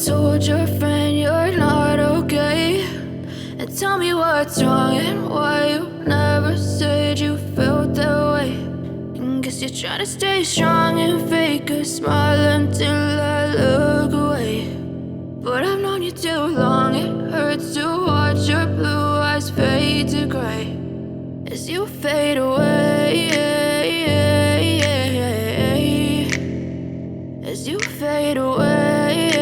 told your friend you're not okay, and tell me what's wrong and why you never said you felt that way. And guess you're trying to stay strong and fake a smile until I look away. But I've known you too long, it hurts to watch your blue eyes fade to gray as you fade away, as you fade away.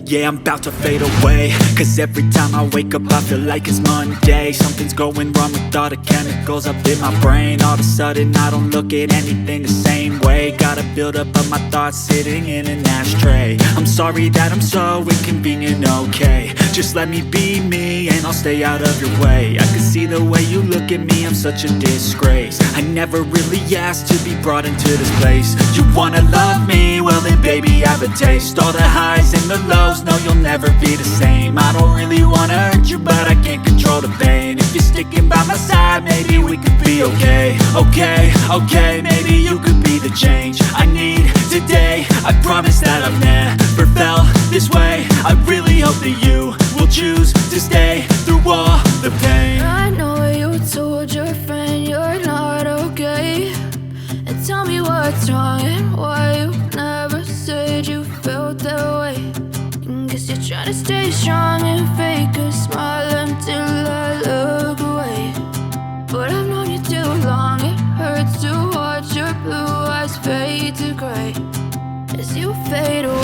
Yeah, I'm about to fade away, cause every time I wake up I feel like it's Monday. Something's going wrong with all the chemicals up in my brain. All of a sudden I don't look at anything the same way. Gotta build up of my thoughts sitting in an ashtray. I'm sorry that I'm so inconvenient, okay. Just let me be me and I'll stay out of your way. I can see the way you look at me, I'm such a disgrace. I never really asked to be brought into this place. You wanna love me? Well then baby I have a taste. All the highs and the lows, no you'll never be the same. I don't really wanna hurt you but I can't control the pain. If you're sticking by my side maybe we could be okay. Okay, maybe you could be the change I need today. I promise that I've never felt this way. I really hope that you will choose to stay through all the pain. I know you told your friend you're not okay, and tell me what's wrong and why you never said you felt that way. And guess you're trying to stay strong and fake a smile until I look away. But I've known you too long, it hurts to watch your blue eyes fade to gray as you fade away.